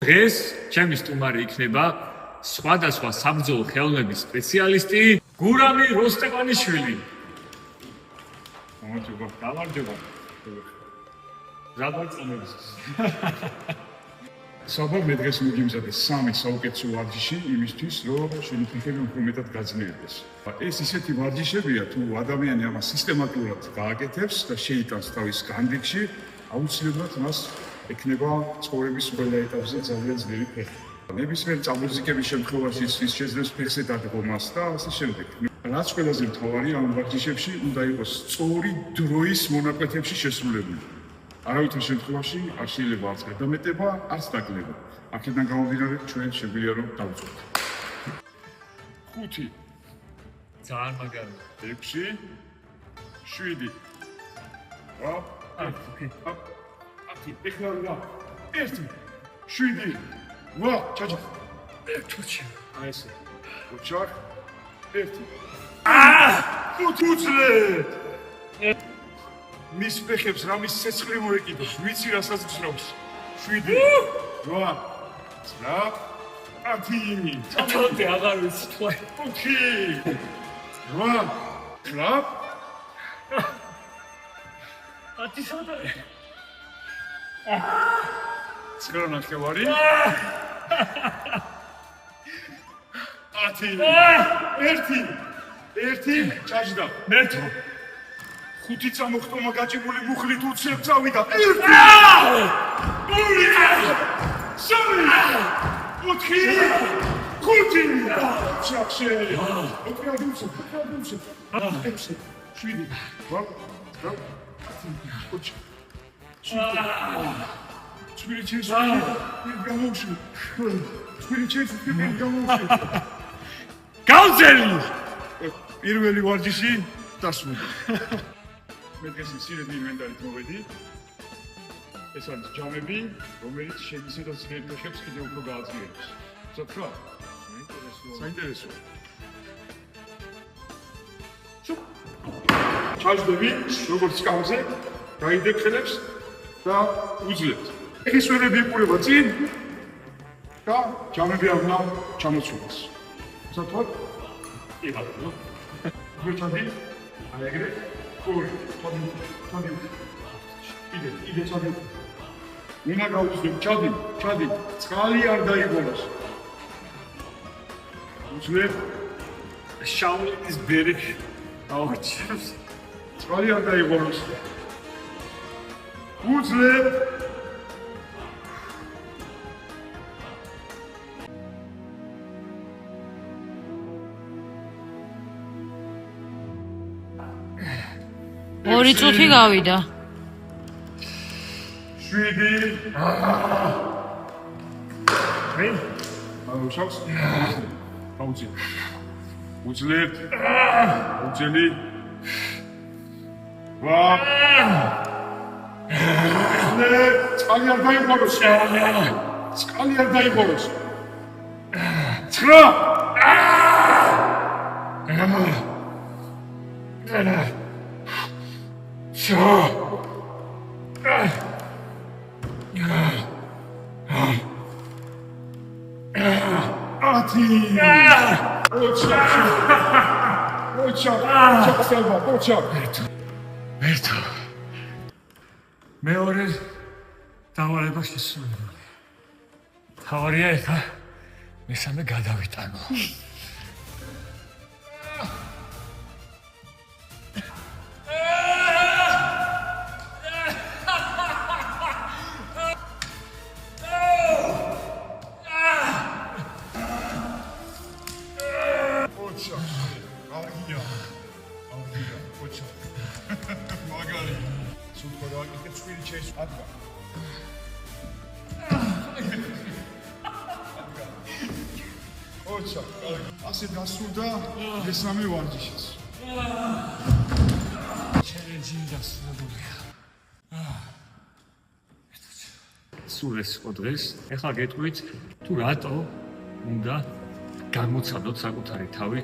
დღეს ჩემი სტუმარი იქნება სხვადასხვა საბრძოლო ხელოვნების სპეციალისტი გურამი როსტევანიშვილი. გამარჯობა. ზაბარწამებს. საბა მე დღეს მოგიმზადე 3 საუკეთესო ვარჯიში იმისთვის, რომ შენი ფიქრი უფრო მეტად გაძლიერდეს. ეს ისეთი ვარჯიშებია, თუ ადამიანი ამას სისტემატურად გააკეთებს და შეიტანს თავის განდეგში, აუცილებლად მას ექნება ცხოვრების ყველა ეტაპზე ძალიან ძლიერი ფეხი. ნებისმიერ წამოზიკების შემთხვევაში ის შეძლებს ფეხზე დადგომას და ასე შემდეგ. რაც ყველაზე მთავარია ამ ვარჯიშებში უნდა იყოს სწორი დროის მონაკვეთებში შესრულებული. არავითარ შემთხვევაში არ შეიძლება არც გადამეტება, არც დაკლება. აქედან გამომდინარე ჩვენ შეგვიძლია რომ დავუწყოთ. 5 ძალიან მაგარი. 6 7 ეხლა რა 1 7 ვა ჩაჭა თუჩი აი ესე უჩარ 1 ფუტუცლე მის ფეხებს რამის ცეცხლი მოეკიდოს ვიცი რასაც გსრავს 7 8 9 თოთე აღარ ვიცი თქვა 5 8 9 ათისოდე ცხრა ნახევარი 10 1 ჩაჯდა მერტო 5 წამოხტომა გაჭიმული მუხლით უცებ წავიდა 1 2 3 ჩახშე ოკრადუს 7 გავზელი პირველი ვარჯიში დასრულდა. მე დღეს სირედ ინვენტარით მოვედი. ეს არის ჯამები, რომელიც შენისა და ძლიერ ფეხებს კიდევ უფრო გააძლიერებს. საერთოდ საინტერესოა. ჩაჯდები, როგორც კამზე, გაიდებ ხელებს და უძლებთ. ეს ვერები იყურება წინ და ჯამები აღნა ჩამოცულას. საერთოდ იღალო. გურჩადი, აეგრე, გური, ჩადი. იდე ჩადი. მინა გაუძლებთ, ჩადი. წყალი არ დაიგონოს. უძლებთ შაოლინის ბერი აუჩებს. წყალი არ დაიგონოს. უძლებთ ორი წუთი გავიდა. 7 აუშავს. აუძი. უძლებთ. უძელი. ვა. წყალი არ დაიგონოს. წყალი არ დაიგონოს. მერტო მეორე დავალება შესრულებული. თავარია ეხა მესამე გადავიტანო. მაგარი. სულ გადავაკეთე წვილი ჩეს ადგა. ოჩა, ასე დასრულდა მესამე ვარჯიშიც. ჩელენჯი დასრულებულია. სულ ეს იყო დღეს. ეხლა გეტყვით თუ რატო უნდა გამოცადოთ საკუთარი თავი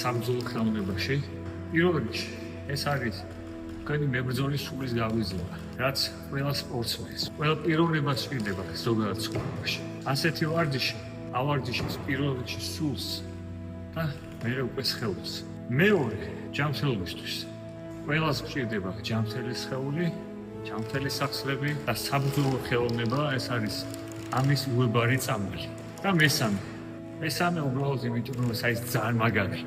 საბრძოლო ხელოვნებაში. პირველ რიგში ეს არის თქვენი მებრძოლის სულის გავიზრდა, რაც ყველა სპორტსმენს, ყველა პიროვნებას ჭირდება ზოგადად ცხოვრებაში. ასეთი ვარჯიში, ავარჯიშის პირველ რიგში სულს და მერე უკვე სხეულს. მეორე ჯანმრთელობისთვის ყველას გვჭირდება ჯანმრთელი სხეული, ჯანმრთელი სახსრები და საბრძოლო ხელოვნება, ეს არის ამის უებარი წამალი. და მესამე უბრალოდ იმიტომ რომ ეს არის ძალიან მაგარი.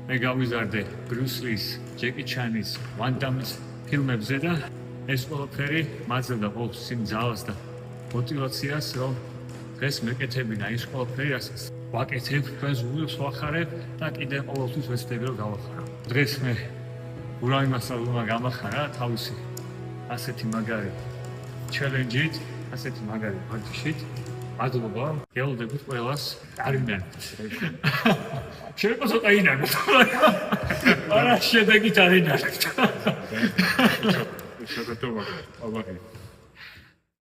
მე გავიზარდე ბრიუს ლის, ჯეკი ჩანის, ვან დამის ფილმებზე და ეს ყველაფერი მაძლევდა ყოველთვის იმ ძალას და მოტივაციას, რომ დღეს მეკეთებინა ის ყველაფერი, რასაც ვაკეთებ, თქვენს გულებს ვახარებ და კიდე ყოველთვის ვეცდები რომ გავახარო. დღეს მე ურავი მასალმა გამახარა თავისი ასეთი მაგარი ჩელენჯით, ასეთი მაგარი ვარჯიშით. მადლობა, გელოდებით ყველას არინანით. შეიძლება ცოტა ინანოთ, მაგრამ შედეგით არინანით. შეგეთობა, აბა.